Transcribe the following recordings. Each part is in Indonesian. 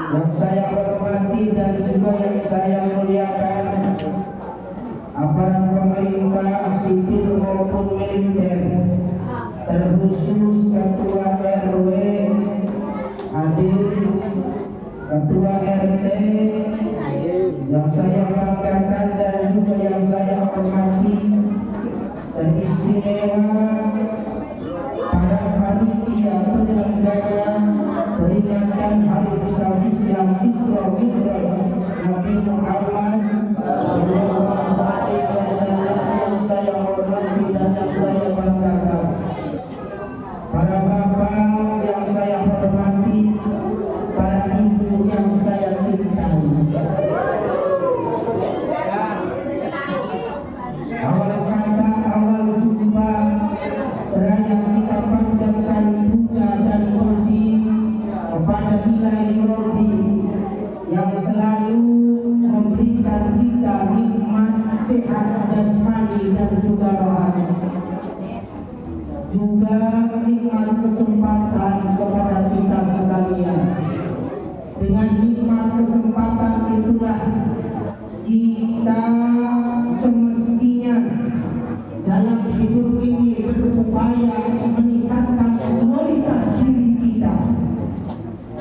Yang saya hormati dan juga yang saya muliakan, aparat pemerintah sipil maupun militer, terkhusus Ketua RW hadir, Ketua RT yang saya banggakan dan juga yang saya hormati, dan istimewa para panitia penyelenggara peringatan Hari Besar Islam Isra Mi'raj Nabi Muhammad Sallallahu Alaihi Wasallam yang saya hormati dan yang saya banggakan, para bapak yang saya hormati, para ibu yang saya cintai. Awal kata, awal jumpa, seraya kita panjatkan puja dan puji kepada Ilahi Rabbi yang selalu memberikan kita nikmat sehat jasmani dan juga rohani, juga nikmat kesempatan kepada kita sekalian. Dengan nikmat kesempatan itulah kita semestinya dalam hidup ini berupaya meningkatkan kualitas diri kita,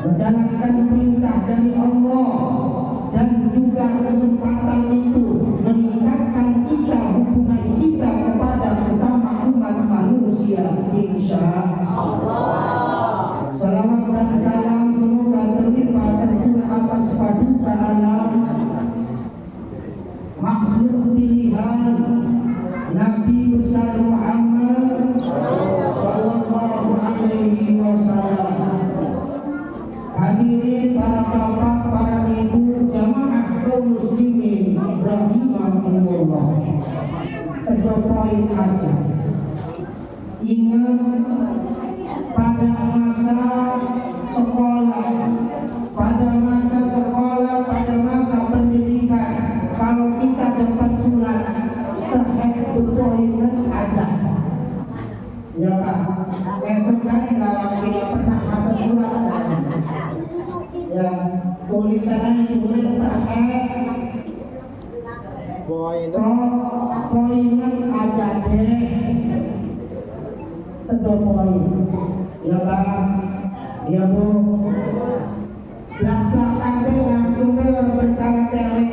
menjalankan perintah dari Allah, dan juga kesempatan itu meningkatkan kita, hubungan kita kepada sesama umat manusia, insya Allah. Nabi besar Muhammad sallallahu alaihi wasallam. Hadirin para bapak, para ibu, jamaah kaum muslimin rahimahumullah. Ada poin aja. Ingat pada masa sekolah, pada masa pendidikan, kalau kita dapat surat poin aja. Ya Pak, esok kali kalau tidak pernah ada surat, ya tulisannya juga poin aja deh. Tentu poin, ya Pak, ya Bu. Belak-belakan langsung bertele-tele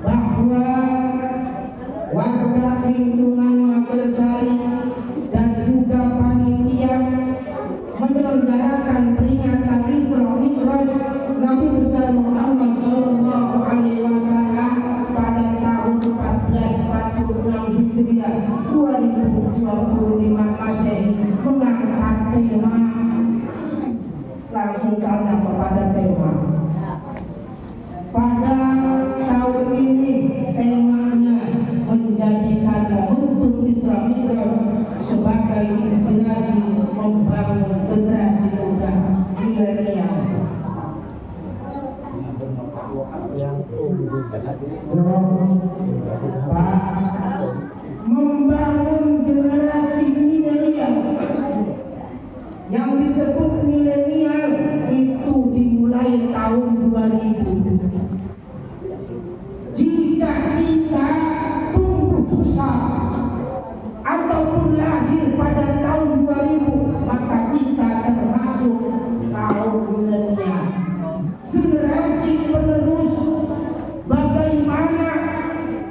bahwa warga lingkungan Magersari dan juga panitia menyelenggarakan peringatan Isra Mi'raj Nabi besar Muhammad sallallahu alaihi wasallam pada tahun 1446 Hijriah 2025 Masehi mengangkat tema, langsung saja kepada tema. Pada tahun ini temanya menjadikan momentum Isra Mi'raj sebagai inspirasi membangun generasi muda milenial. Pak, membangun generasi milenial. Yang disebut milenial itu dimulai tahun 2000. Jika kita tumbuh besar ataupun lahir pada tahun 2000, maka kita termasuk kaum milenial. Generasi penerus bagaimana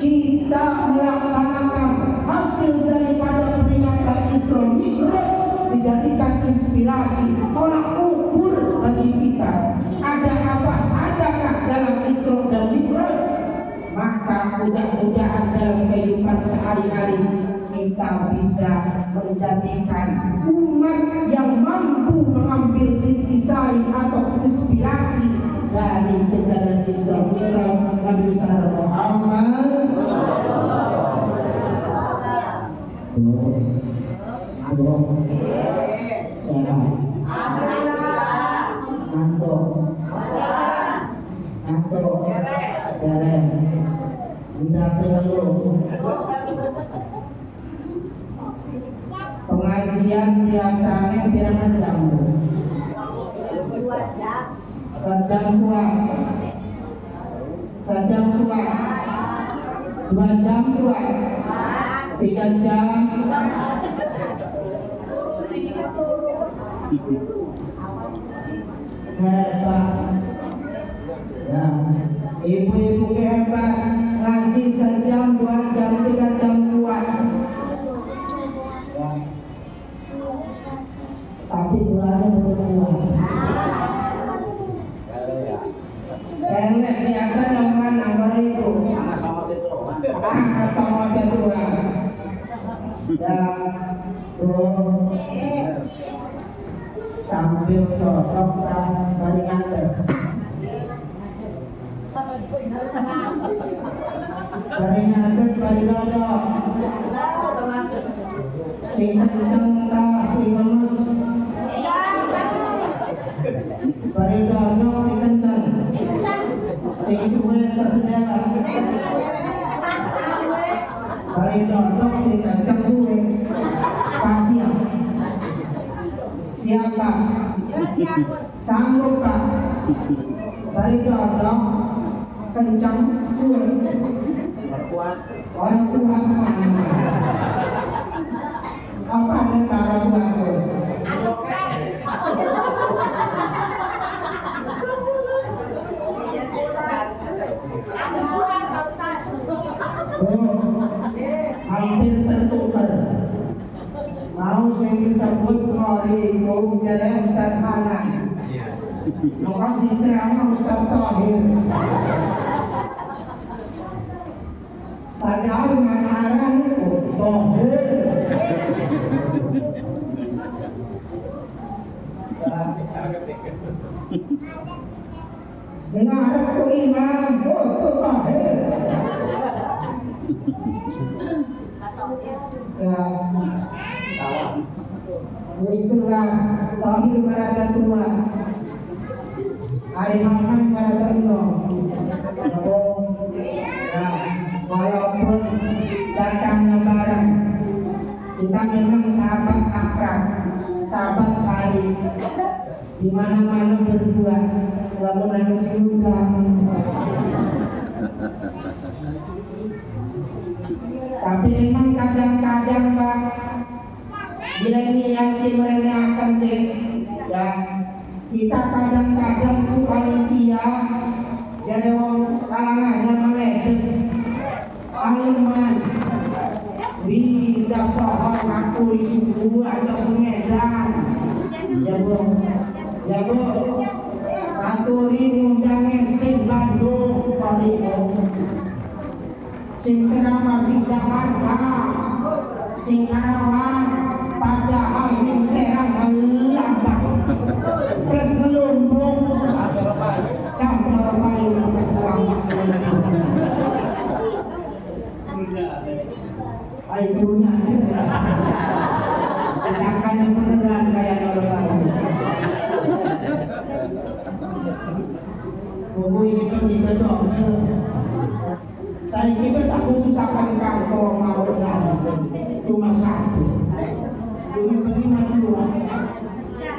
kita melaksanakan hasil daripada peringatan Isra Mi'raj dijadikan inspirasi tolak ukur bagi kita. Ada apa sajakah dalam Isra dan Mi'raj? Maka mudah-mudahan dalam kehidupan sehari-hari kita bisa menjadikan umat yang mampu mengambil intisari atau inspirasi dari kejadian Isra Mi'raj Nabi besar Muhammad. Pengajian biasanya berapa jam? 2 jam kurang. 2 jam kurang. 2 jam kurang. 3 jam. Hebat. Ya, ibu-ibu hebat. Ngaji sejam, 2 jam, 3 jam kuat. Ya. Tapi bulannya betul kuat. Elek biasa nyoman angkara itu. Anak sama situ. Ya, sambil cocok tak bari nganter. Bari nganter, bari dodok. Sing kenceng tak sing lemes. Bari dodok sing kenceng. Sing suwe tersedia. Bari dodok sing kenceng suwe. Pasian. Siapa? Sanggup Pak. Bari dodok kencang suwe. Orang kuat mana? Apa nih para buahku? Hampir tertukar. Mau saya disebut ngoriku jadi Ustaz Hanan. Makasih ceramah Ustaz Tahir. Padahal makanan itu tohir. Dengan harap ku imam, itu tohir. Ya, istilah tohir merata tua. Hari makan merata tua. Ya, walaupun datang lebaran, kita memang sahabat akrab, sahabat baik, di mana-mana berdua, walaupun nangis juga. Tapi memang kadang-kadang Pak, bila ini yang dimereniakan deh, ya kita kadang-kadang tuh panitia, jadi orang kalangannya meledek, aliman, tidak soal aku di suku atau Semedan, ya bu, katuri ngundangnya sing Bandung, sing Ceramah, sing Jakarta, sing Karawang, padahal sing Serang melambang, plus melumbung, sampai Bayu plus melambang. Ayo punya, disangkan yang beneran kayak orang lain. Buku ini kan dibedok. Saya kira tak khususkan kantong maupun saya, cuma satu. Ini bagaimana dua?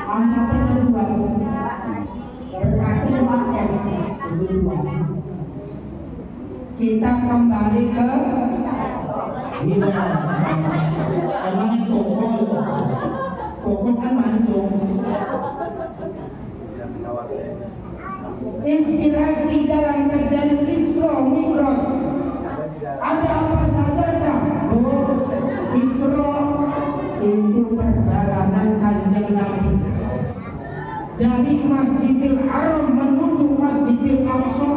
Anggapannya dua. Berkati pakai dua. Kita kembali ke ini. Emangnya tokol kan mancung. Inspirasi dalam kejadian Isra Mi'raj. Ada apa saja tak? Isra itu perjalanan Kanjeng Nabi dari Masjidil Haram menuju Masjidil Aqsa.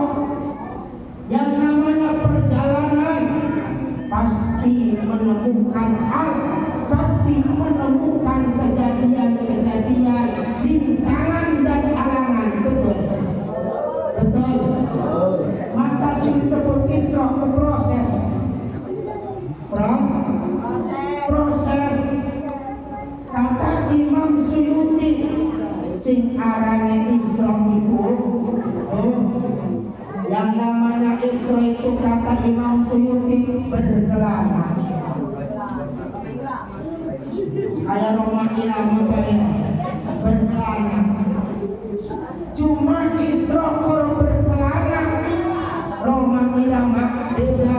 Yang namanya perjalanan pasti menemukan hal, pasti menemukan kejadian-kejadian, rintangan dan halangan. Betul. Maka disebut Isra proses. Kata Imam Suyuti sing arane Isra itu, yang namanya Isra itu kata Imam Suyuti berkelana. Kayak Roma Irama berkelana. Cuma Isra kalau berkelana, Roma Irama beda.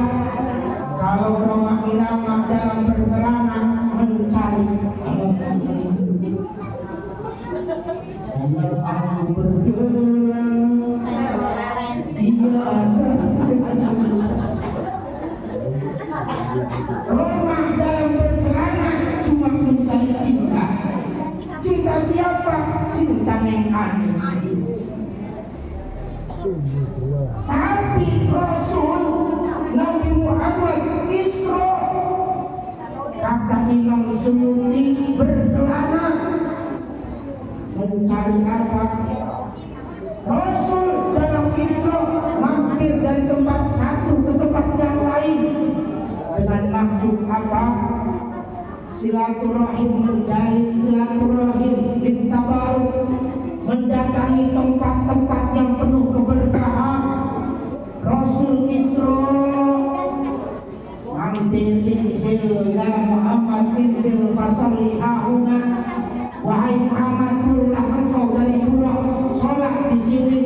Kalau Roma Irama dalam berkelana mencari kalau aku berjalan Roma dalam berkelana cuma mencari cinta. Cinta siapa? Cinta yang aneh. Tapi Rasul Nabi Muhammad Isra, kata Imam Suyuti, berkelana mencari apa? Rasul dalam Isra mampir dari tempat satu ke tempat yang lain dengan maksud apa? Silaturahim, menjalin silaturahim, ditabaruk, mendatangi tempat-tempat yang penuh keberkahan. Rasul Isra mampir insil, ya Muhammad insil fasalli hauna, wahai Muhammad turunlah engkau dari buruk, sholat di sini.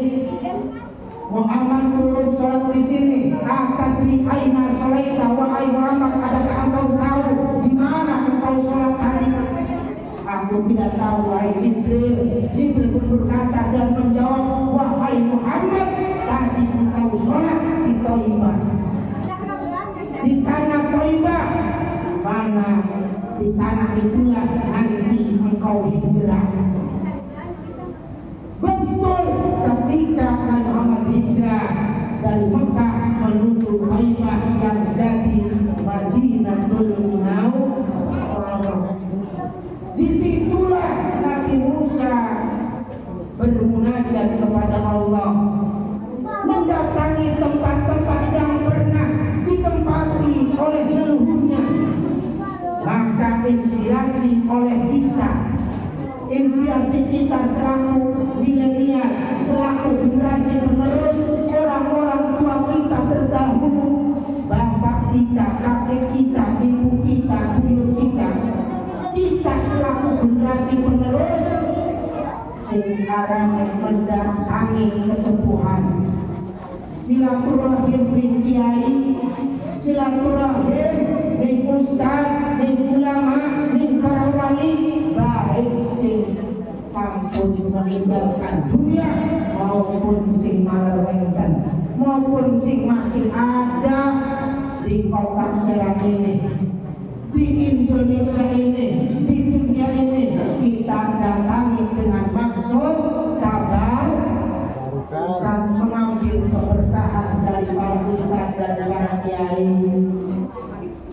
Muhammad turun sholat di sini. Akadri aina sholaita, wahai Muhammad, adakah engkau tahu di mana engkau sholat tadi? Aku tidak tahu, wahai Jibril. Jibril pun berkata dan menjawab, wahai Muhammad, tadi engkau sholat di Thaibah, di tanah Thaibah. Mana di tanah itulah nanti engkau hijrah. Betul, ketika Muhammad hijrah dari Mekah menuju Thaibah yang jadi Disitulah Nabi Musa bermunajat kepada Allah, mendatangi tempat-tempat yang pernah ditempati oleh leluhurnya. Maka inspirasi kita selaku milenial, selaku generasi penerus, orang-orang tua kita terdahulu, bapak kita, kakek kita, ibu kita, buyut kita selaku generasi penerus sekarang mendatangi kesembuhan. Silaturahim ning kiai, silaturahim ning ustaz, ning ulama, ning para wali, baik sing sampun meninggalkan dunia maupun sing malerwengkan, maupun sing masih ada di kota Serang ini, di Indonesia ini, di dunia ini, kita datangi dengan maksud kabar dan mengambil keberkahan dari para ustaz dan para kiai.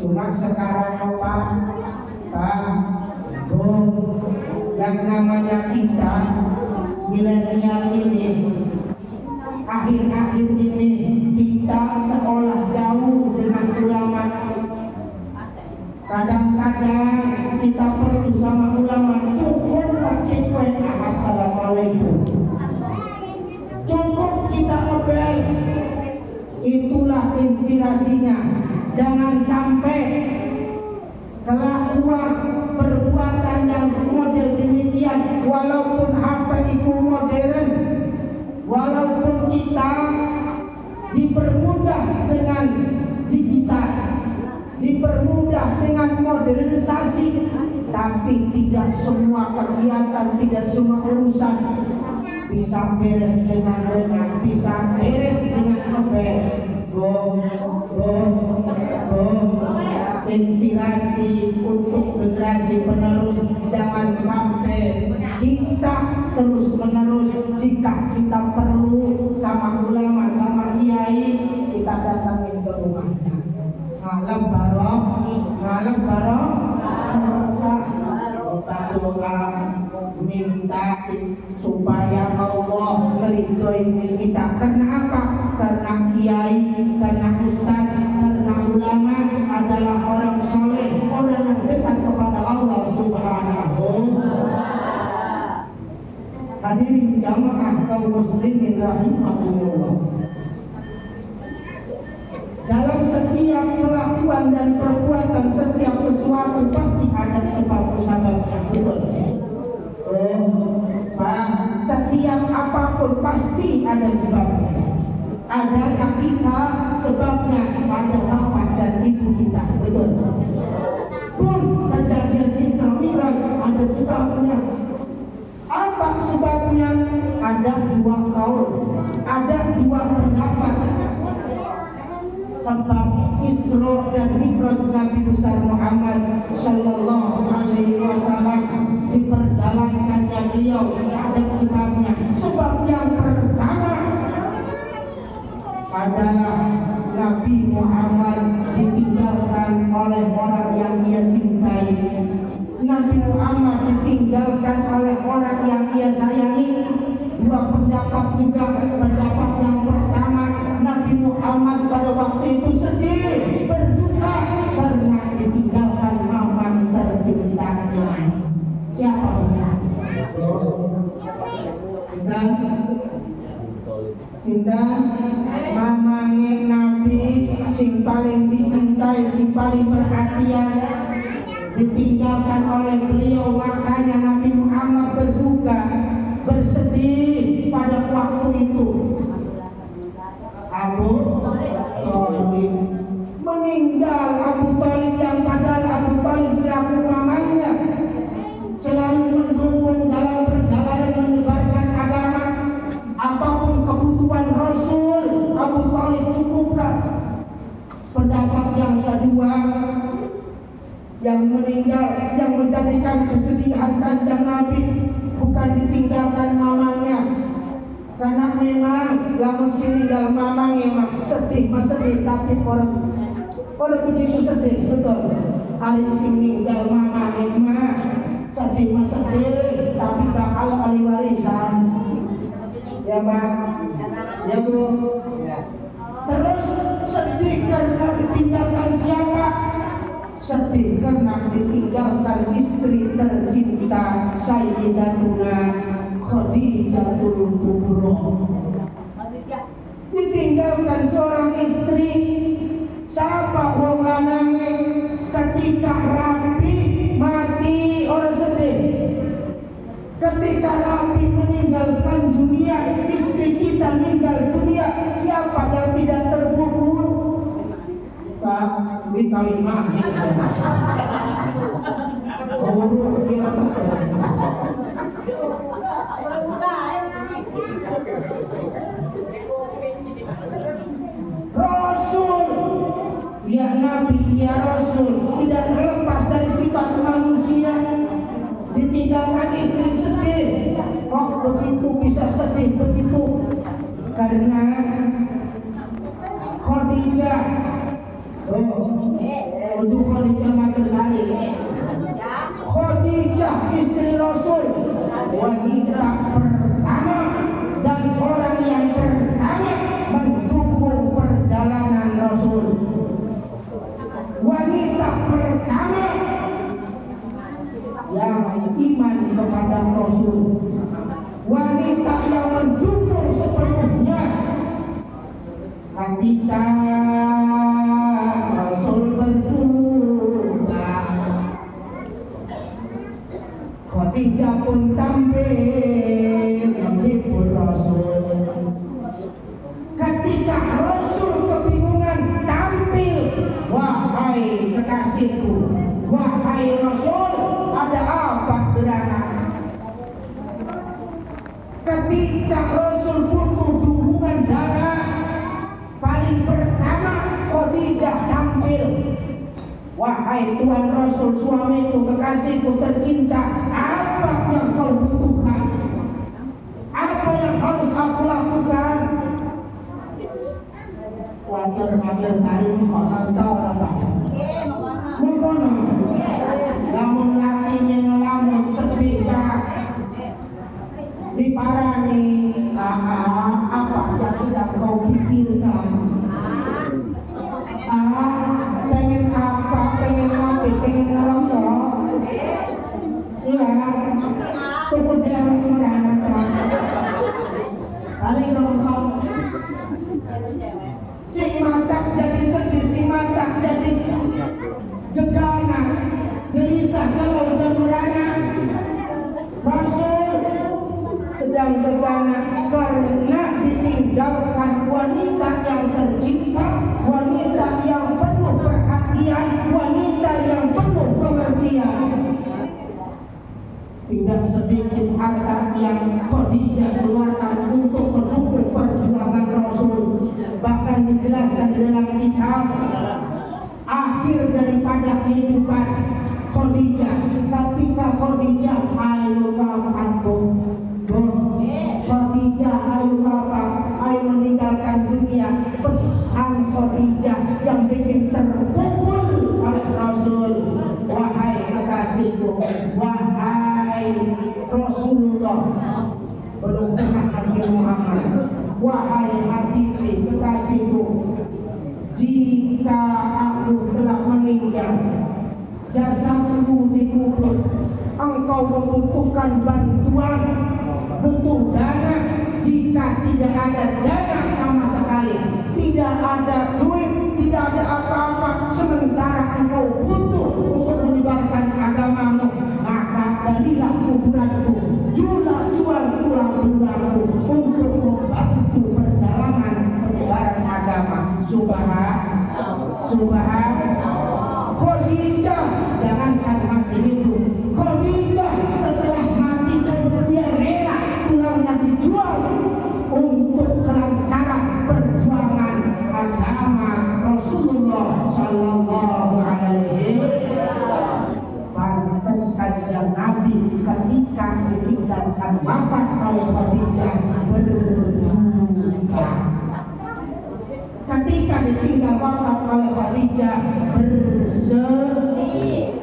Cuma sekarang Pak, yang namanya kita milenial ini, akhir-akhir ini kita seolah jauh dengan ulama. Kadang-kadang kita perlu sama ulama cukup pakai WA assalamualaikum, cukup kita ngebel. Itulah inspirasinya. Jangan sampai kelakuan perbuatan yang model demikian, walaupun HP itu modern, walaupun kita dipermudah dengan digital, dipermudah dengan modernisasi, tapi tidak semua kegiatan, tidak semua urusan bisa beres dengan renang, bisa beres dengan ngebel. Inspirasi untuk generasi penerus, jangan sampai kita terus menerus, jika kita perlu sama ulama, sama kiai, kita datangin ke rumahnya. Ngalem barok, kita doa minta supaya Allah meridhoi kita. Karena apa? Karena kiai, karena ustaz, karena ulama adalah orang soleh, orang yang dekat kepada Allah Subhanahu. Hadirin jamaah kaum muslimin rahimakumullah. Dalam setiap kelakuan dan perbuatan, setiap sesuatu pasti ada sebab-sebabnya, betul. Setiap apapun pasti ada sebabnya. Adanya kita sebabnya pada bapak dan ibu kita, betul. Pun kejadian Isra Mi'raj ada sebabnya. Apa sebabnya? Ada dua kaul, ada dua pendapat. Sebab Isra dan Mi'raj Nabi besar Muhammad Sallallahu Alaihi Wasallam diperjalankannya beliau ada sebabnya. Sebab yang pertama adalah Nabi Muhammad ditinggalkan oleh orang yang ia cintai. Nabi Muhammad ditinggalkan oleh orang yang ia sayangi. Dua pendapat juga. Pendapat yang pertama, Nabi Muhammad pada waktu itu sedih, berduka karena ditinggalkan mamang tercintanya. Siapa? Sinten? Mamange Nabi sing paling dicintai, sing paling perhatian, ditinggalkan oleh beliau. Makanya Nabi Muhammad berduka, bersedih pada waktu itu. Abu Thalib meninggal. Abu Thalib yang padahal Abu Thalib selaku mamanya selalu mendukung dalam perjalanan menyebarkan agama. Apapun kebutuhan Rasul, Abu Thalib cukupkan. Pendapat yang kedua, yang meninggal, yang menjadikan kesedihan Kanjeng Nabi bukan ditinggalkan mamanya, karena memang lamun sininggal mamang emang sedih, tapi orang begitu sedih, betul. Hari sininggal mamang emang sedih sedih mah sedih, tapi bakal ahli warisan. Ya Pak, ya Bu. Terus sedih karena ditinggalkan siapa? Sedih karena ditinggalkan istri tercinta Sayyidatuna Khadijatul Kubra. Ditinggalkan seorang istri, siapa wong lanange ketika rapi mati orang sedih. Ketika rapi meninggalkan dunia, istri kita meninggal dunia, siapa yang tidak terpukul? Pak, dikawin mah oh, dia Rasul, ya Nabi, ya Rasul, tidak terlepas dari sifat manusia. Ditinggalkan istri sedih. Kok begitu bisa sedih begitu? Karena Khadijah, untuk Khadijah Matursari, Khadijah istri Rasul, wanita pertama dan orang yang pertama mendukung perjalanan Rasul. Wanita pertama yang iman kepada Rasul, wanita yang mendukung sepenuhnya ketika Rasul berduka. Khadijah pun tampil menghibur Rasul. Ketika Rasul kebingungan, tampil, wahai kekasihku, wahai Rasul, ada apa gerangan? Ketika Rasul butuh dukungan dana, paling pertama Khadijah tampil. Wahai Tuhan Rasul, suamiku, kekasihku tercinta, apa yang kau butuhkan? Apa yang harus aku lakukan? Wajar sari mengkontol apa? Mengkono. Lamun lakinya ngelamun sedih diparani apa yang sedang kau pikirkan? Pengen apa? Pengen ngopi? Pengen ngerokok? Iya, kemudian meranakan. Paling ngomong si matak jadi sedih, si matak jadi gegana, gelisah kalau udah merana. Rasul sedang gegana karena ditinggalkan wanita yang tercinta, wanita yang penuh perhatian, wanita yang penuh pengertian. Tidak sedikit harta yang Khadijah keluarkan untuk mendukung perjuangan Rasul. Bahkan dijelaskan di dalam kitab akhir daripada kehidupan Khadijah, ketika Khadijah ayo wafatku, Khadijah ayo wafat, ayo meninggalkan dunia, pesan Khadijah yang bikin terpukul oleh Rasul, wahai kekasihku, wahai Rasulullah, belum pernah Nabi Muhammad, wahai hatiku, kekasihku, jika aku telah meninggal, jasadku dikubur, engkau membutuhkan bantuan, butuh dana. Jika tidak ada dana sama sekali, tidak ada duit, tidak ada apa-apa, sementara engkau butuh untuk menyebarkan agamamu, maka balilah kuburanku, jual tulang-tulangku untuk membantu perjalanan penyebaran agama. Subhan Khadijah jangankan masih hidup, Khadijah setelah mati pun dia rela tulangnya dijual untuk kelancaran perjuangan agama Rasulullah Sallallahu Alaihi Wasallam. Pantas kanjeng Nabi ketika ditinggalkan wafat oleh Khadijah berduka. Ketika ditinggal wafat oleh Khadijah bersedih.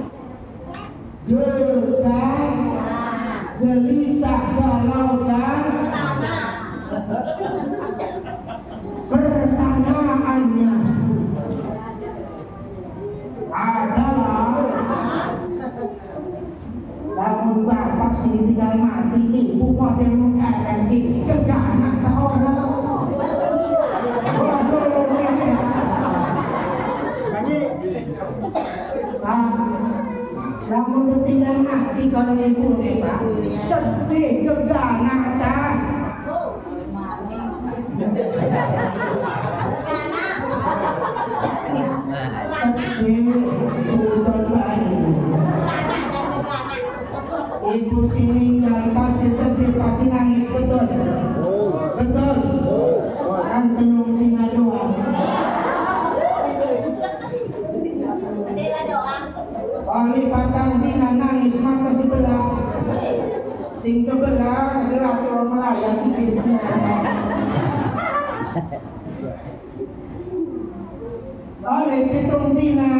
Lamun bapak sini tinggal mati, ibu model mengarang ini, gak anak tak orang. Lamun tinggal mati kalau ibu nih pak, sedih gak anak tak. Sedih, sudah baik. Ibu sini nggak pasti sedih, pasti nangis, betul? Betul? Kan tenung tinggal doang. Oli patang dina nangis mata sebelah. Sing sebelah adalah orang melayang di sana. Oli pitung dina.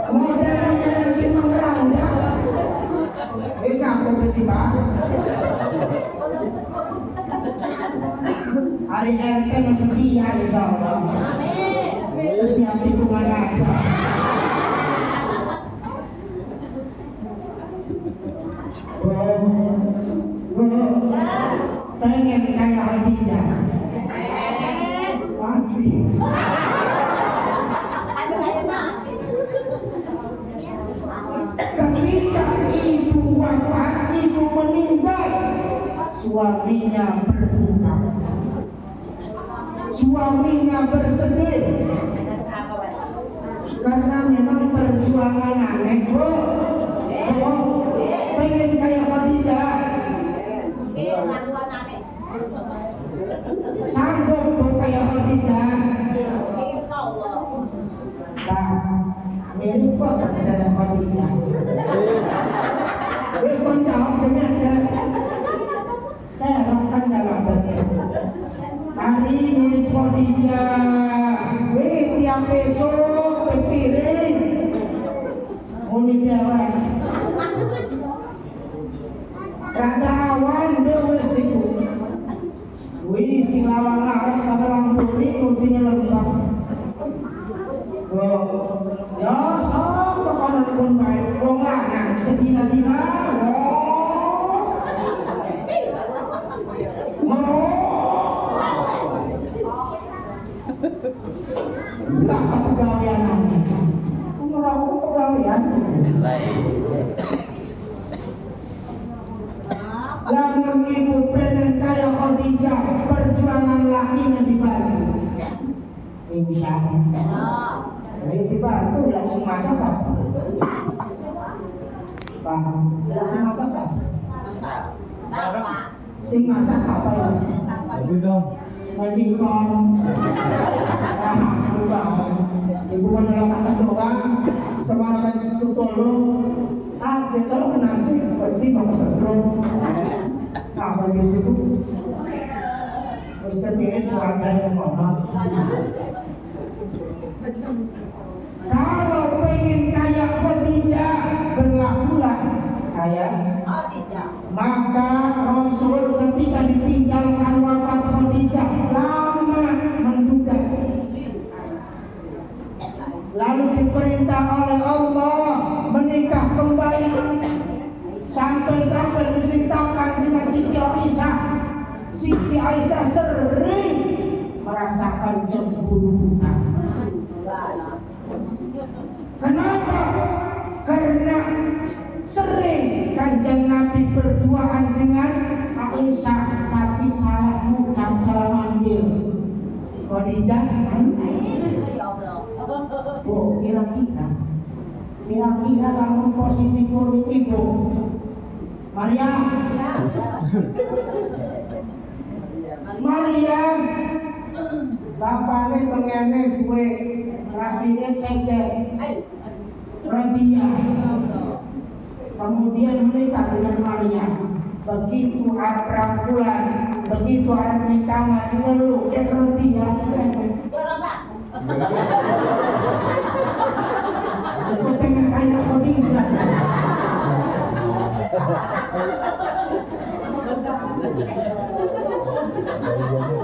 Modalnya nanti mengeranda. Bisa aku bersifat. Hari RT setia insya Allah. Setiap tikungan aja. Pengen kayak Khadijah. Mati. Ketika ibu wafat, ibu meninggal, suaminya berduka, suaminya bersedih, karena memang perjuangan aneh, pengen kayak Khadijah, sanggup kayak Khadijah. Nah, mirip banget saya Khadijah. Kon jawab jeneng kan? Kan jalan hari mirip Khadijah. Tiap besok piring muni dewan. Kada awan dewe siku. Sing lawang-lawang sama lampuri kuntinya lembang. Ya, sok pakanan pun baik. Wong lanang sedina-dina. Enggak kepegawaian nanti. Umur aku kepegawaian. Lamun ibu pengen kaya Khadijah, perjuangan lakinya dibantu. Insya Allah. Dibantu langsung masak siapa? Pak, langsung masak siapa? Sing masak siapa ya? Majikan. Ibu menyelamatkan doang, semua kan itu tolong. Kalau kena nasi, berarti mau setrum. Apa itu? Ustaz ini suara yang ngomong. Kalau pengen kayak Khadijah, berlakulah kayak Khadijah. Maka Rasul ketika ditinggalkan wafat Khadijah lama menduga. Lalu diperintah oleh Allah menikah kembali. Sampai-sampai diceritakan dengan Siti Aisyah. Siti Aisyah sering merasakan cemburu buta. Kenapa? Karena sering Kanjeng Nabi berduaan dengan Aisyah, tapi salah ucap, salah manggil. Khadijah, kira-kira kamu posisi kurang ibu Maryam. Maryam, bapaknya pengene gue rapinya saja Radia. Kemudian menikah dengan Maryam. Begitu Arab bulan, begitu Arab nikah ngeluh Radia. Aku pengen kayak Khadijah.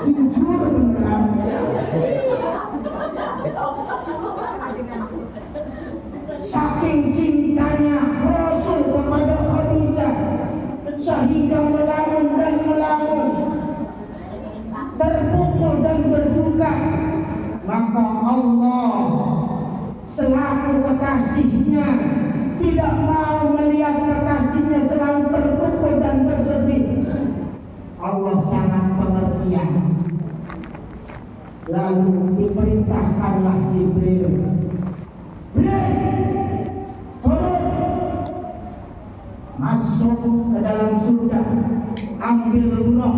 Jujur beneran. Saking cintanya Rasul kepada Khadijah sehingga melamun dan melamun, terpukul dan berduka, maka Allah selaku kekasihnya tidak mau melihat kekasihnya selalu terpukul dan bersedih. Allah sangat pengertian. Lalu diperintahkanlah Jibril, turun, masuk ke dalam surga, ambil buruk.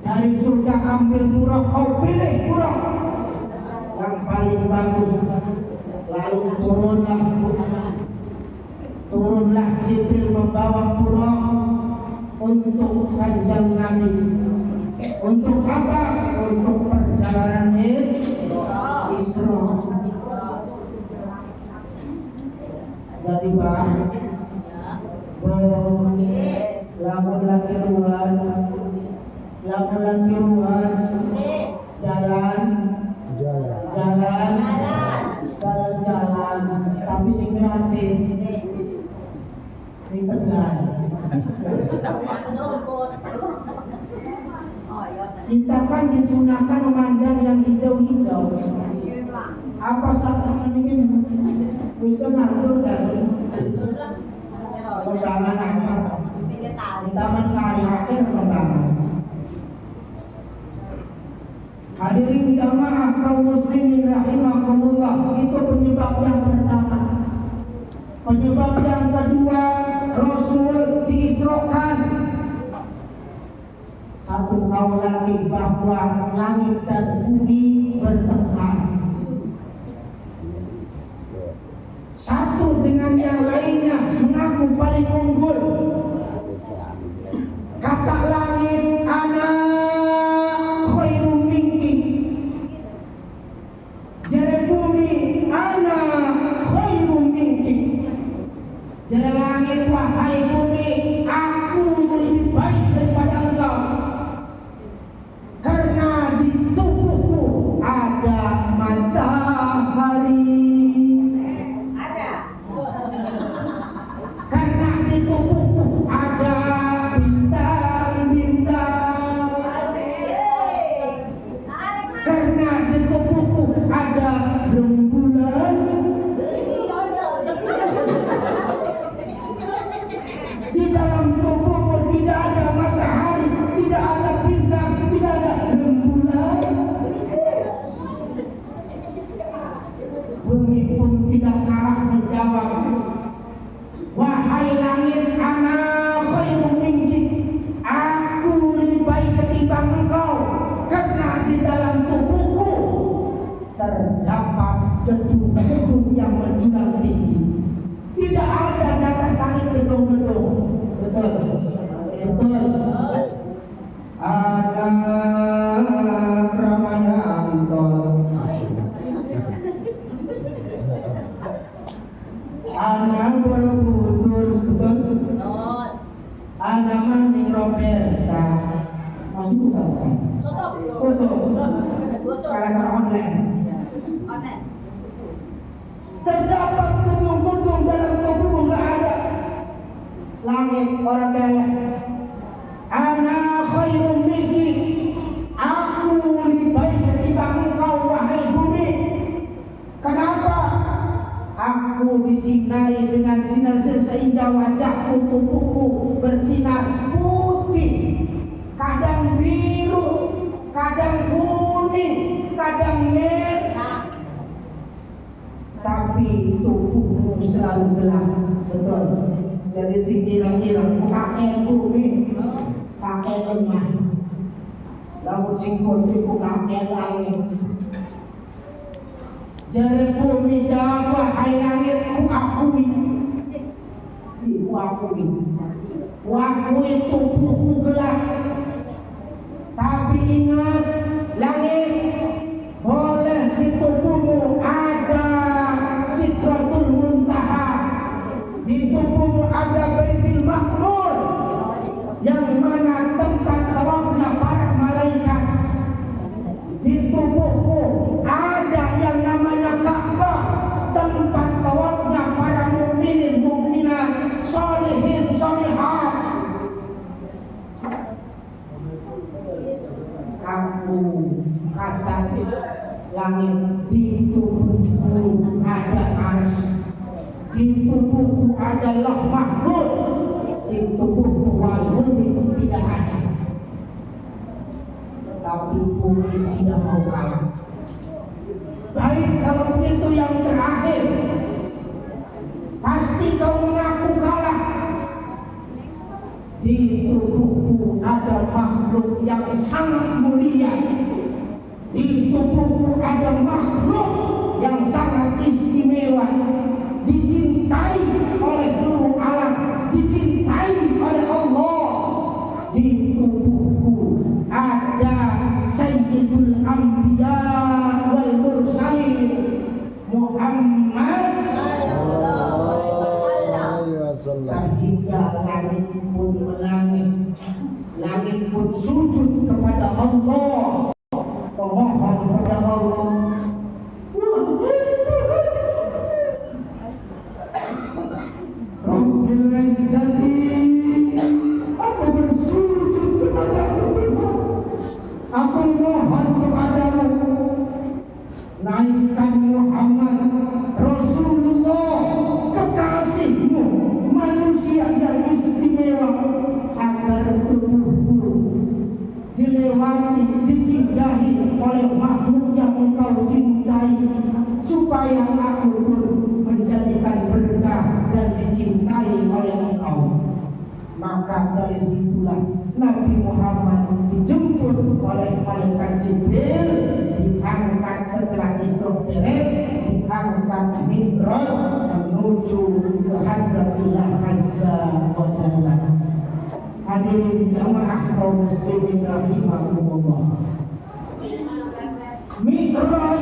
Dari surga ambil buruk, kau pilih buruk yang paling bagus. Lalu turunlah Jibril membawa buruk untuk kanjeng Nabi. Untuk apa? Untuk perjalanan Isra. Jadi Pak, lamun lagi ruan, jalan, tapi sing gratis di Tegal. Kita kan disunahkan memandang yang hijau-hijau. Apa saat ini bisa ngatur gas? Undangan apa? Di Taman Sari Akhir undangan. Hadirin jamaah kaum muslimin rahimakumullah, itu penyebab yang pertama. Penyebab yang kedua, Rasul diisrokan. Satu tahu lagi bahwa langit dan bumi bertengkar. Satu dengan yang lainnya mengaku paling unggul. Kata langit, ana khairum minki. Jere bumi, ana khairum minki. Jere langit, wahai bumi, aku lebih baik daripada engkau. Karena di tubuhku ada matahari. Karena di tubuhku ada bintang-bintang. Karena di tubuhku ada rembulan. Di dalam tubuhku tidak ada matahari, tidak ada bintang, tidak ada rembulan. Bumi pun tidak kalah menjawab, wahai langit, ana khairum minki. Aku lebih baik ketimbang engkau. Karena di dalam tubuhku terdapat gedung-gedung yang menjulang tinggi. Tidak ada di atas langit gedung-gedung. Betul. Ada Ramayantol, ana Borobudur, betul. Ana Maning Roberta, masih bukan kan? Betul. Kalau online. Terdapat gedung-gedung dalam tubuhmu, nggak ada. Langit orang kaya. Ana khairum minki. Aku lebih baik ketimbang engkau, wahai bumi. Kenapa? Aku disinari dengan sinar seindah wajahku, tubuhku bersinar putih, kadang biru, kadang kuning, kadang merah. Tapi tubuhmu selalu gelap, betul. Jadi si girang-girang pakai bumi, pakai lemah. Lalu sing putih pakai langit. Jari bumi jawab, wahai langit, ku akui. Ku akui tubuhku gelap. Tapi ingat, langit, boleh di tubuhmu ada Sidratul Muntaha. Di tubuhmu ada Baitul Ma'mur, yang mana aku kata langit di tubuhku ada arsy, di tubuhku adalah makhluk, di tubuhku bumi tidak ada. Tapi bumi tidak mau kalah. Baik, kalau begitu yang terakhir, pasti kau mengaku kalah. Di tubuhku ada makhluk yang sangat mulia. Di tubuhku ada makhluk yang sangat istimewa, dicintai oleh seluruh alam, dicintai oleh Allah. Di tubuhku ada Sayyidul Anbiya wal Mursalin Muhammad. Sehingga langit pun menangis, langit pun sujud kepada Allah, memohon kepada Allah. Rabbil Izzati, aku bersujud kepadamu Tuhan, aku mohon kepadamu, naikkan Muhammad Rasulullah, kekasihmu, manusia yang istimewa, agar tubuhku dilewati, disinggahi oleh makhluk yang engkau cintai, supaya aku pun menjadikan berkah dan dicintai oleh engkau. Maka dari situlah Nabi Muhammad dijemput oleh malaikat Jibril, diangkat setelah Isra beres, diangkat Mi'raj menuju ke Hadratullah Azza wa Jalla. Hadirin jamaah kaum muslimin rahimakumullah. Mi'raj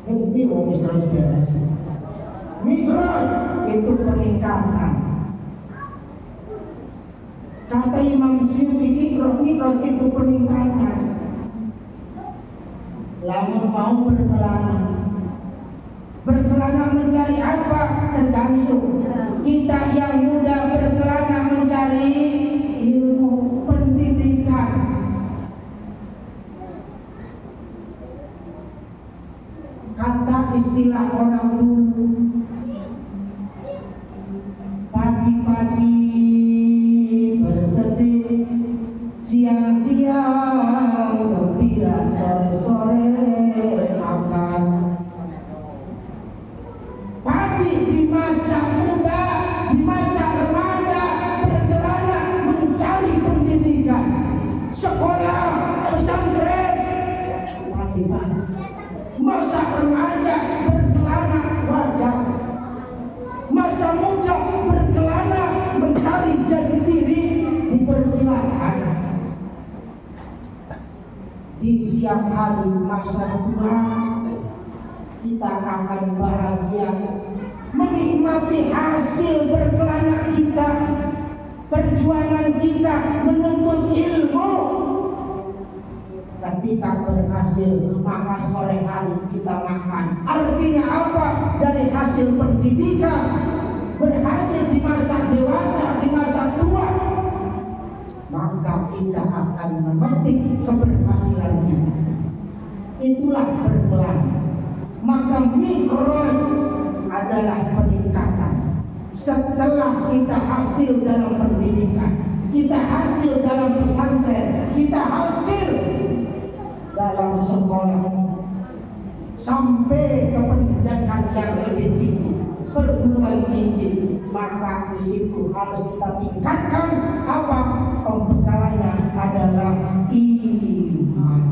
ini wong Isra beres. Mi'raj itu peningkatan. Kata Imam Suyuti, Mi'raj itu peningkatan. Lamun mau berkelana, berkelana mencari apa? Tergantung. Kita yang muda berkelana mencari ilmu pendidikan. Kata istilah orang dulu, pagi-pagi bersedih, siang-siang gembira, sore-sore makan. Pagi di masa muda, di masa remaja berkelana mencari pendidikan, sekolah, pesantren. Pagi-pagi masa remaja berkelana wajar, masa muda berkelana mencari jati diri, dipersilakan. Di siang hari masa tua kita akan bahagia menikmati hasil berkelana kita, perjuangan kita menuntut ilmu. Ketika berhasil, maka sore hari kita makan. Artinya apa? Dari hasil pendidikan, berhasil di masa dewasa, di masa tua, maka kita akan memetik keberhasilan kita. Itulah berkelana. Maka Mi'raj adalah peningkatan. Setelah kita hasil dalam pendidikan, kita hasil dalam pesantren, kita hasil dalam sekolah, sampai ke pendidikan yang lebih tinggi, perguruan tinggi, maka di situ harus kita tingkatkan apa? Pembekalannya adalah iman.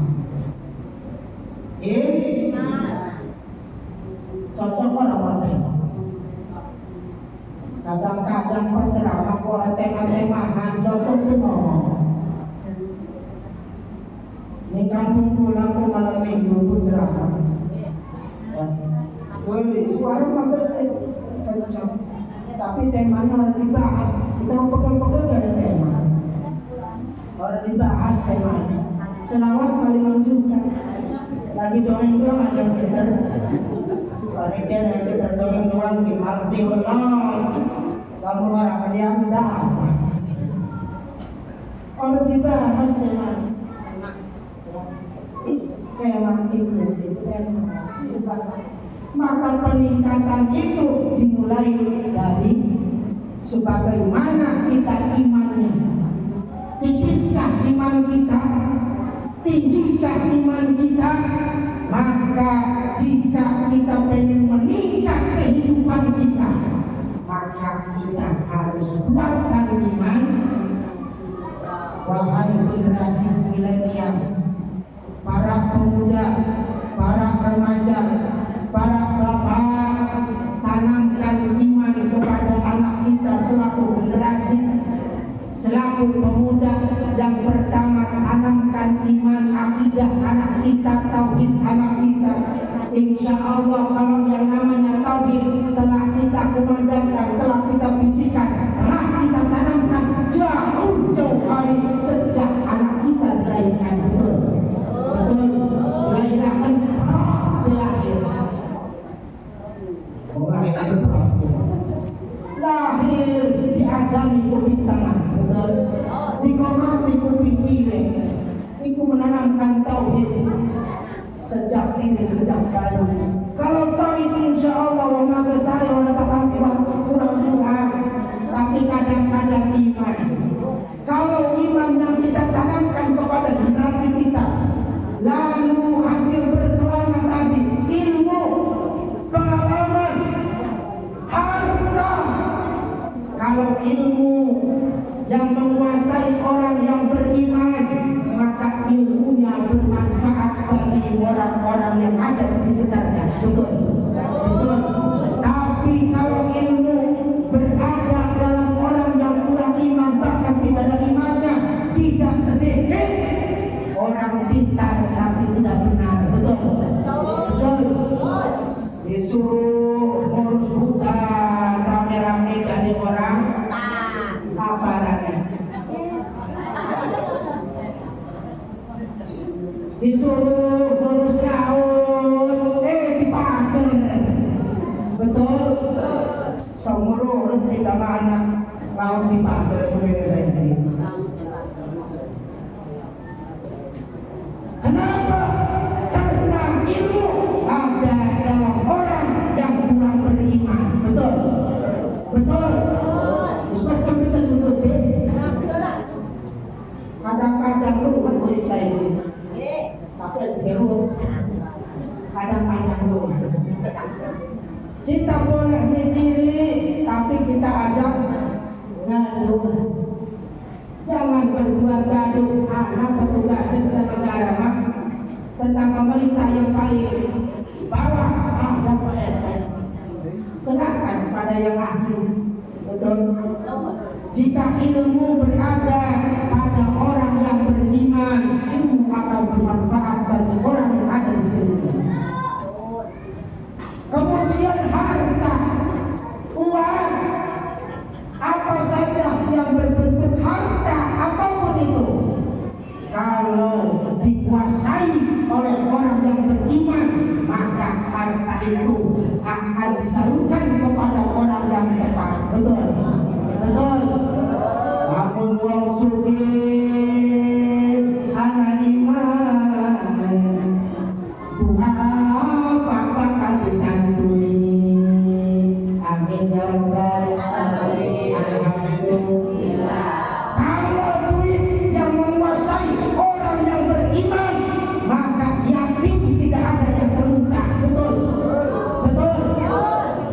Cocok orang-orang kadang-kadang penceramah orang tema-temahan cocok tuh ngomong. Ini kampung pulang ke malam minggu pun ceramah. Suara makin tapi temanya harus dibahas. Kita mau pegang-pegang gak ada tema. Harus dibahas temanya. Selawat paling menunjukkan. Lagi dongeng-dongeng aja yang bener. Panitia yang bener dongeng-dongeng gimana diulang. Kamu marah dia dapat. Harus dibahas temanya. Maka peningkatan itu dimulai dari sebagaimana kita imannya. Tipiskah iman kita, tinggikah iman kita. Maka jika kita pengen meningkat kehidupan kita, maka kita harus kuatkan iman. Wahai generasi milenial, para pemuda, para remaja, para bapak, tanamkan iman kepada anak kita selaku generasi, selaku pemuda. Yang pertama, tanamkan iman, akidah anak kita, tauhid anak kita. Insya Allah kalau yang namanya tauhid telah kita kumandangkan, telah kita bisikan, telah kita tanamkan jauh-jauh hari sejak anak kita dilahirkan. Betul, dilahirkan dilahir. Lahir diadami kuping tangan, betul. Dikomati kuping kiri. Iku menanamkan tauhid sejak ini, sejak bayi. Kalau tauhid insya Allah wama saya wala bakal kurang-kurang, tapi kadang-kadang iman. Kalau iman yang kita tanamkan kepada generasi kita, lalu hasil berkelana tadi, ilmu, pengalaman, harta. Kalau ilmu yang menguasai orang yang beriman, maka ilmunya bermanfaat bagi orang-orang yang ada di sekitarnya. Betul, betul. Tapi kalau ilmu berada dalam orang yang kurang iman, bahkan tidak ada imannya, tidak sedikit orang pintar tapi tidak benar. Betul, betul. Disuruh ngurus hutan rame-rame jadi orang aparatnya. Disuruh ngurus laut, dipader. Betul. Seumur kita anak laut dipader kemudian saya ini. Kenapa? Karena ilmu ada dalam orang yang kurang beriman. Betul, betul. Ustaz kan bisa betul deh. Kadang-kadang lupa kulit saya ini. Tapi segerut, kadang-kadang lupa. Kita boleh mikiri, tapi kita ajak gaduh. Jangan berbuat gaduh. Anak petugas tentang negara, tentang pemerintah yang paling bawah, ada PRT. Serahkan pada yang ahli. Betul. Jika ilmu berada pada orang yang beriman, ilmu akan bermanfaat bagi orang yang ada di sekelilingnya. Kemudian harta, uang, apa saja yang berbentuk harta, apapun itu, kalau dikuasai oleh orang yang beriman, maka harta itu akan disalurkan kepada orang yang tepat. Betul, betul. Namun wong sugih ana iman, Tuhan apa kali santuni. Amin ya rabbal alamin. Alhamdulillah. Kalau duit yang menguasai orang yang beriman, maka yakin tidak ada yang terluka. Betul, betul.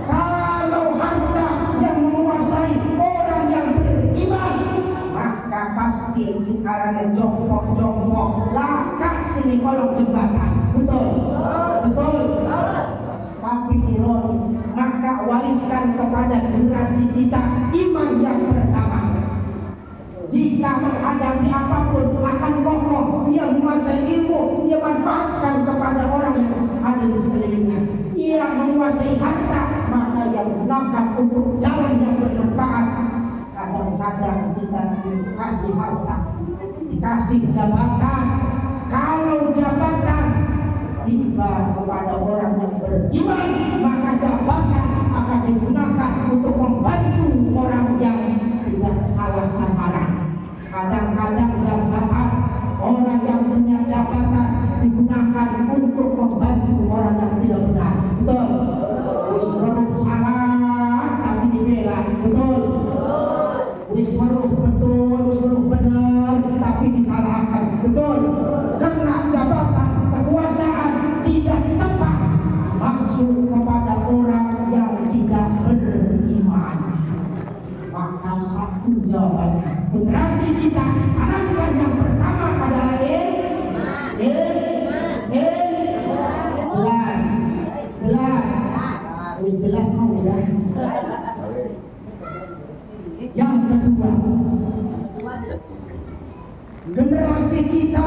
Kalau harta yang menguasai orang yang beriman, maka pasti sekarang jongkok-jongkok laka sini kolong jembatan. Betul, betul. Tapi ironi, maka wariskan kepada generasi kita iman yang pertama. Jika menghadapi apapun akan kokoh, dia menguasai ilmu, dia manfaatkan kepada orang yang ada di sekelilingnya. Ia menguasai harta, maka ia gunakan untuk jalan yang bermanfaat. Kadang-kadang kita dikasih harta, dikasih jabatan. Kalau jabatan tiba kepada orang yang beriman, maka jabatan akan digunakan untuk membantu orang yang tidak salah sasaran. Kadang-kadang jabatan, orang yang punya jabatan jabatan digunakan untuk membantu orang yang tidak benar. Betul? Wis weruh salah tapi dibela. Betul? Wis weruh betul, wis weruh benar tapi disalahkan. Betul? Karena jabatan kekuasaan tidak tepat masuk kepada orang yang tidak beriman. Maka satu jawabannya, generasi kita tanamkan yang pertama adalah jelas mau ya. Yang kedua, generasi kita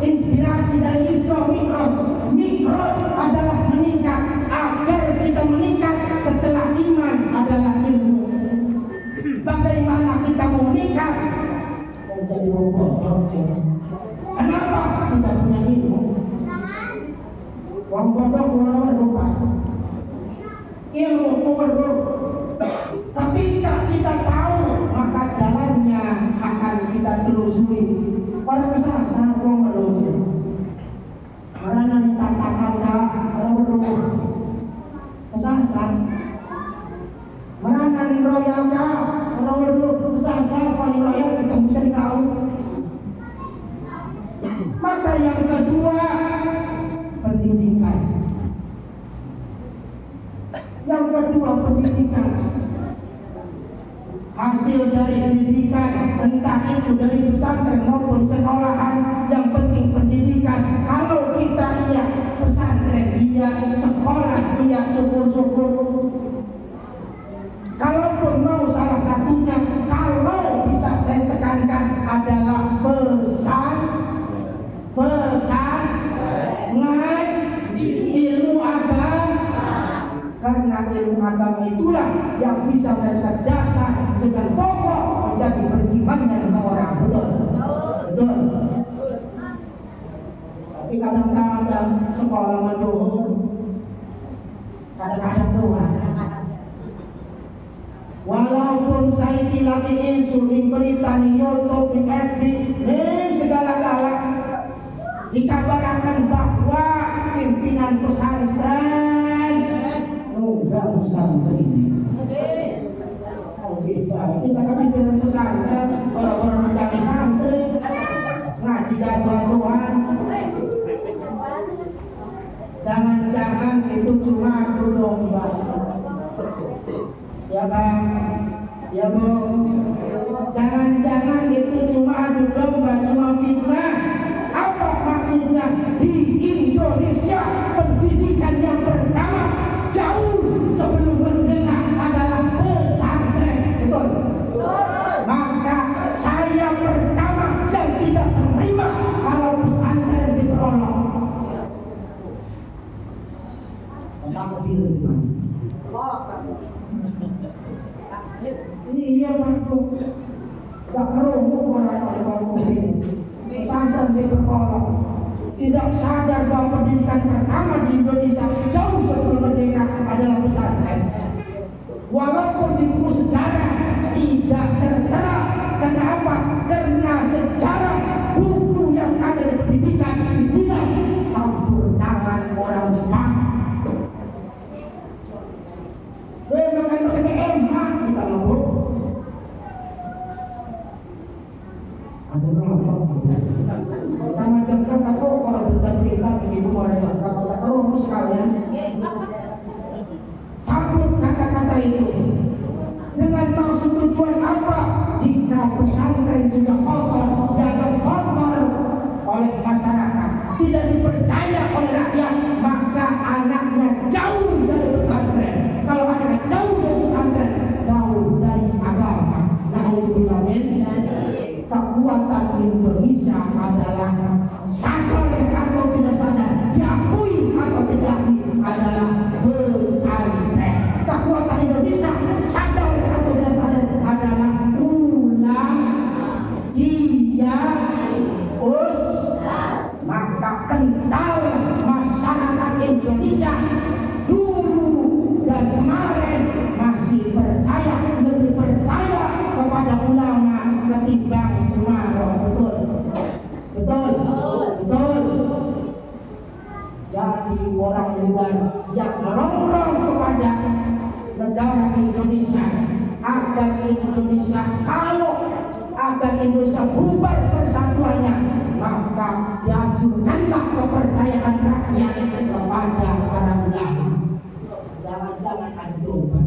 inspirasi dari Isra Mi'raj. Mi'raj adalah meningkat, agar kita meningkat setelah iman adalah ilmu. Bagaimana kita mau meningkat? Mau jadi orang bodoh ya. Kenapa tidak punya ilmu? Orang bodoh orang lupa. Ilmu perlu. Ketika kita tahu, maka jalannya akan kita telusuri. Orang kesasar orang meluncur. Karena ditantakan orang perlu kesasar. Merana diroyal orang perlu kesasar. Kalau diroyal kita bisa tahu. Maka yang kedua, pendidikan. Yang kedua, pendidikan. Hasil dari pendidikan, entah itu dari pesantren maupun sekolahan, yang penting pendidikan. Kalau kita iya pesantren, iya sekolah, iya syukur-syukur. Kalaupun mau salah satunya, kalau bisa saya tekankan adalah ilmu agama. Karena ilmu agama itulah yang bisa menjadi dasar dengan pokok menjadi berimannya seseorang. Betul? Betul. Tapi kadang-kadang sekolah menjual, kadang-kadang doang. Walaupun saya lagi isu di berita di YouTube, di FB, segala-gala dikabarkan bahwa pimpinan pesantren enggak pesantren ini. Oh gitu. Kita kan pimpinan pesantren, orang-orang yang pesantren ngaji jatuh-jatuhan. Jangan-jangan itu cuma domba. Ya bang, ya bu. Jangan-jangan itu cuma adu domba, cuma fitnah. Apa maksudnya? Di Indonesia pendidikan yang pertama jauh sebelum merdeka adalah pesantren. Betul? Maka saya pertama yang tidak terima kalau pesantren diperolok. Otak biru di mana? Iya waktu tak kerungu orang ini pesantren diperolok. Tidak sadar bahwa pendidikan pertama di Indonesia jauh sebelum merdeka adalah pesantren. Walaupun di buku sejarah tidak tertera. Kenapa? Karena sejarah buku yang ada di pendidikan dinas campur tangan orang Jepang. Makan pakai MH kita ngomong. Ada berapa? Kita macam kata kalau berita begitu orang cakap kata rumus sekalian. Cabut kata-kata itu. Dengan maksud tujuan apa? Jika pesantren sudah kotor, jaga kotor oleh masyarakat, tidak dipercaya oleh rakyat, maka anaknya jauh dari pesantren. Kalau anaknya jauh dari pesantren, jauh dari agama. Na'udzubillah min. Kekuatan Indonesia adalah sadar atau tidak sadar, diakui atau tidak diakui adalah pesantren. Kekuatan Indonesia sadar atau tidak sadar adalah ulama, maka kental masyarakat Indonesia dulu dan kemarin masih percaya, lebih percaya kepada ulama ketimbang umaro. Betul? Betul? Betul? orang luar yang merongrong kepada negara Indonesia agar Indonesia agar Indonesia bubar persatuannya, maka dianjurkanlah kepercayaan rakyat kepada para ulama. Jangan-jangan ada domba.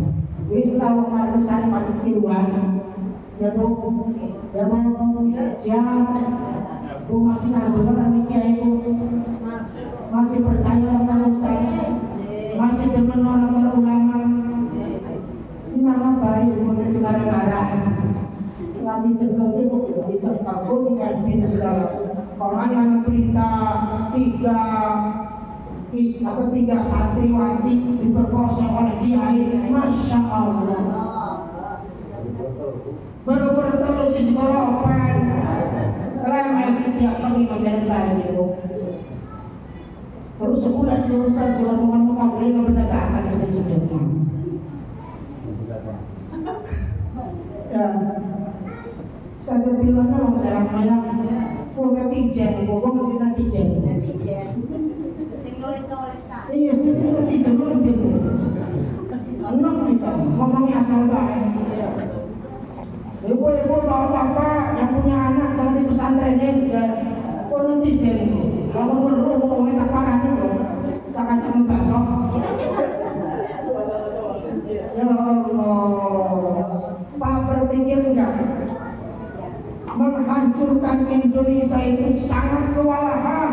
Wis lawan manusia masih tiruan. Ya dong, siap. Bu masih beneran nih kiai bu, masih percaya sama ustaz, masih demen orang ulama. Gimana baik menurut marah-marah. Lagi cengkel itu dicengkel bu dikasih segala. Kemarin anak berita tiga santriwati diperkosa oleh kiai, masya Allah. Baru-baru terus di sekolah open. Ramai tiap pagi ngajarin bayi itu. Terus sebulan jual rumah beli membedakan sedikit-sedikit. Ya, saya bilang dong saya ramai. Pokoknya tijen, pokoknya tijen. Iya, sih tijen. Enak kita ngomongnya asal baik. Ibu-ibu bapak-bapak yang punya anak kalau di pesantren ini kok nanti jadi kalau perlu kita parah itu kita kacang bakso. Ya Allah, Pak berpikir enggak menghancurkan Indonesia itu sangat kewalahan.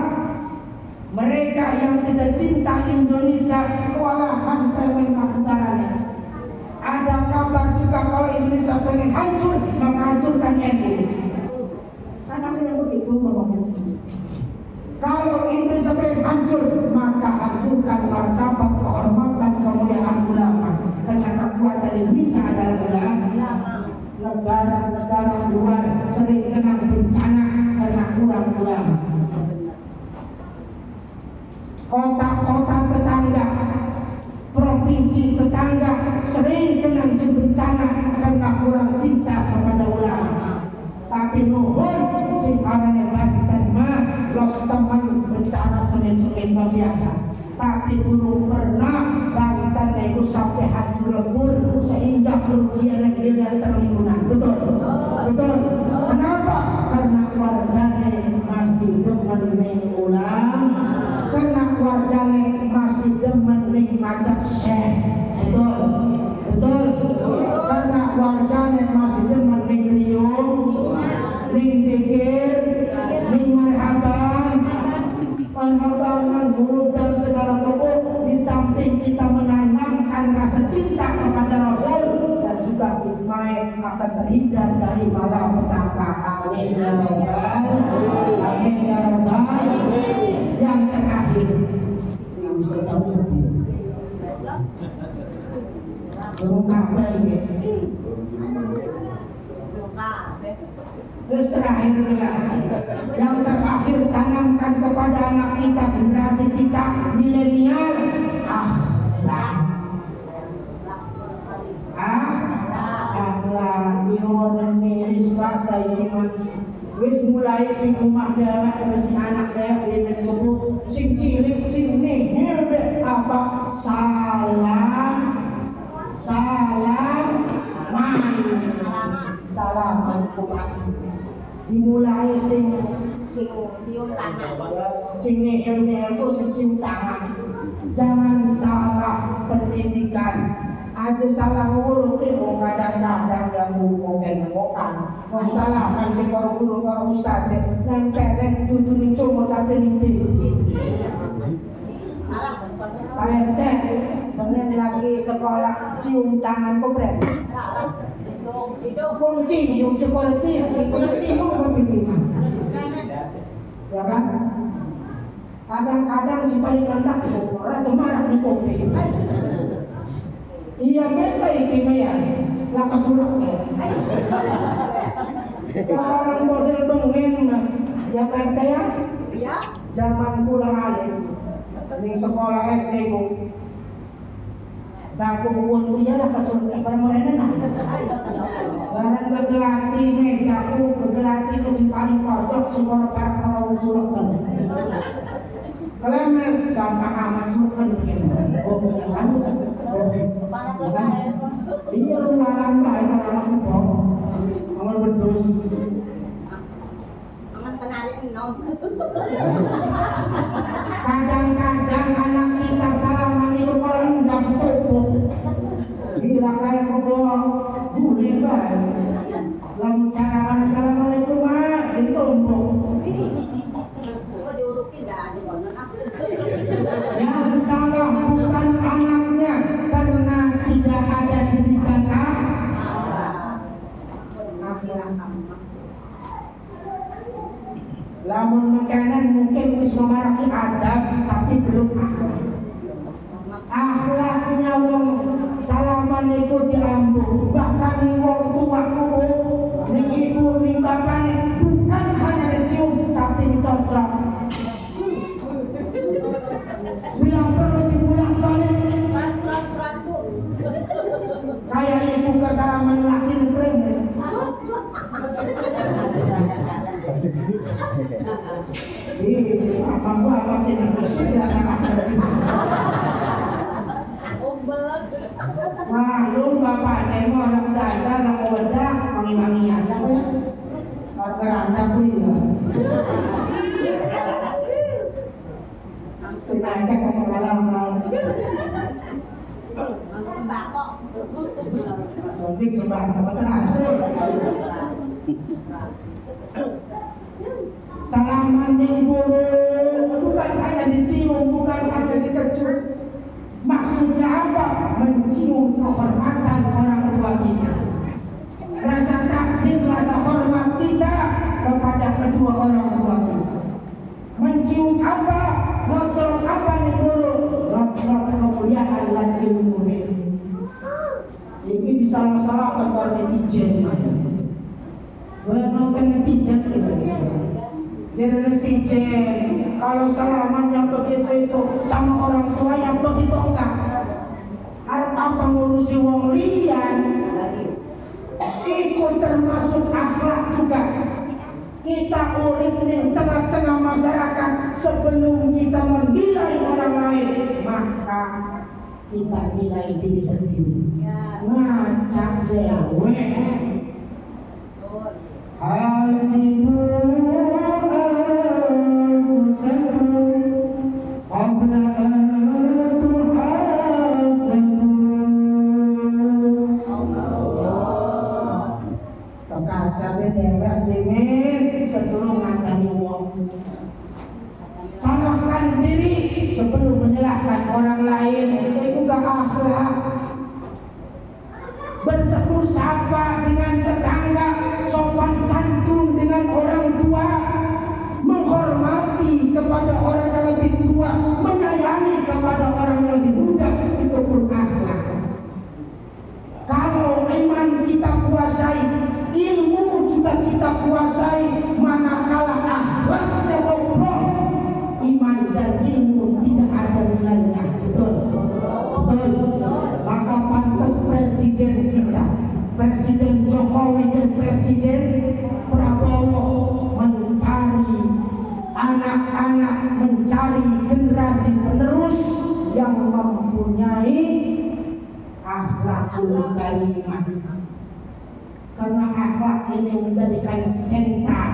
Mereka yang tidak cinta Indonesia kewalahan termenang caranya. Ada kabar juga kalau Indonesia pengen hancur, maka hancurkan NU. Karena yang begitu ngomongnya. Kalau Indonesia pengen hancur, maka hancurkan martabat, kehormatan, kemuliaan ulama. Karena kekuatan Indonesia adalah ulama. Negara-negara luar sering kena bencana karena kurang ulama. Kota-kota tetangga, provinsi tetangga sering kena bencana karena kurang cinta kepada ulama. Tapi nuhun sing arane Banten mah los teman bencana Senin biasa. Tapi belum pernah Banten itu sampai hancur lebur sehingga kerugian yang terlihat. Betul? Betul? Kenapa? Karena warganya masih demen ning ulama. Karena warganya masih demen ning maca syekh. Betul. Karena warganya masih demen ning riung, ning zikir, ning marhaban mulut dan segala pokok. Di samping kita menanamkan rasa cinta kepada Rasul dan juga hikmah akan terhindar dari malapetaka. Amin ya rabbal amin ya rabbal. Yang terakhir yang Ustaz Abdul terus terakhir yang terakhir tanamkan kepada anak kita, generasi kita milenial, akhlak iron miris bangsa ini wis mulai sing rumah dewek wis anak dewek dene kudu sing cilik sing nihil apa salaman kumat dimulai sing cium tangan sing nihil itu sing cium tangan. Jangan salah pendidikan aja salah ngurut itu kadang-kadang yang bukan salah kan si guru ustaz nempelin tutu ning sumur tapi nimpi Pak Senin lagi sekolah cium tangan kopret wong cium sekolah cium pembimbingan ya kan kadang-kadang si paling rendah ratu marah di kopi. Iya biasa ini ya, laka curug ya. Orang model dongeng ya PT ya. Zaman pulang alim di sekolah SD ku. Daku pun dia laka curug ya permainan nah. Barang bergelati mejaku bergelati ke si paling pojok sekolah para curug kan. Kelemen gampang amat cuman begini. Oh ya kan? Oh kan? Iya lu malam baik kalau aku dong. Aman bedus. Aman penarik nom. Kadang-kadang anak kita salaman itu kalau enggak tubuh. Gila kayak kebawa boleh baik. Lamun salaman assalamualaikum mak ditumbuk. Kok diurukin dah di konon aku. Yang salah bukan anaknya karena tidak ada didikan akhlak. Lamun makanan mungkin wis memaraki adab tapi belum akhlak. Akhlaknya wong salaman itu diambung, bahkan wong tua kubu, ning ibu ning bapane bukan hanya dicium tapi dicocok. Bilang perlu dipulang balik. Kayak ibu ke salaman laki nebreng. Apa tidak bisa dirasakan. Wah, lu bapak nemo anak dada anak wedak wangi-wangian apa ya? Keranda pun ya. Senangnya pengalaman. Bakok. Nanti sebab apa terasa? Salaman yang buruk bukan hanya dicium, bukan hanya dikecup. Maksudnya apa? Mencium kehormatan orang tua kita. Rasa takdim, rasa hormat kita kepada kedua orang tua kita. Mencium apa? Ngotrok apa nih dulu? Ngotrok kemuliaan dan ilmu nih. Ini disalah-salah kepada netizen mana? Nonton netizen gitu. Jadi netizen kalau salaman yang begitu itu sama orang tua yang begitu enggak. Harap apa ngurusi wong liyan? Ikut termasuk akhlak juga. Kita urip di tengah-tengah masyarakat sebelum kita menilai orang lain, maka kita nilai diri sendiri. Ngacak dewe. Hasibu salahkan diri sebelum menyalahkan orang lain. Itu gak akhlak. Bertegur sapa dengan tetangga, sopan santun dengan orang tua, menghormati kepada orang yang lebih tua, menyayangi kepada orang yang lebih muda, itu pun akhlak. Kalau iman kita kuasai, ilmu juga kita kuasai, manakala akhlaknya bobrok, iman dan ilmu tidak ada nilainya. Betul? Betul. Maka pantas presiden kita, Presiden Jokowi dan Presiden Prabowo mencari anak-anak, mencari generasi penerus yang mempunyai akhlakul karimah. Karena akhlak ini menjadikan sentra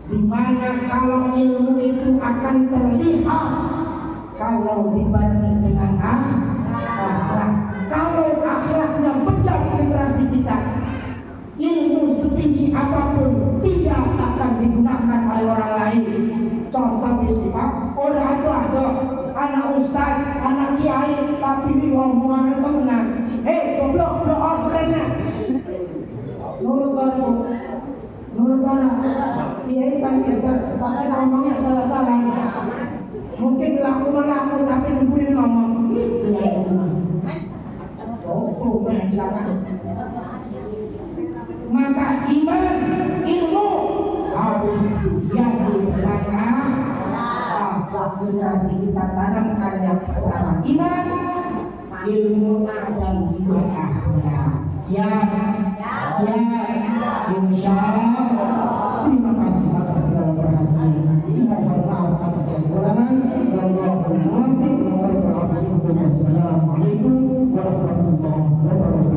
di mana kalau ilmu itu akan terlihat kalau dibarengi dengan akhlak. Kalau akhlaknya pecah generasi kita, ilmu setinggi apapun tidak akan digunakan oleh orang lain. Contoh misalnya, udah ada anak ustaz, anak kiai, tapi di ngomong temenan. Goblok, blow out kena. Nurut orang, nurut orang. Kiai kan pintar, tapi ngomongnya salah-salah. Mungkin laku tapi dibully ngomong. Kiai ngomong. Oh, maka iman, ilmu harus dihiasi dengan akhlak. Generasi kita tanamkan yang pertama iman, ilmu dan juga akhlak. Siap, insya Allah. Terima kasih atas segala perhatian. Mohon maaf atas segala warahmatullahi wabarakatuh.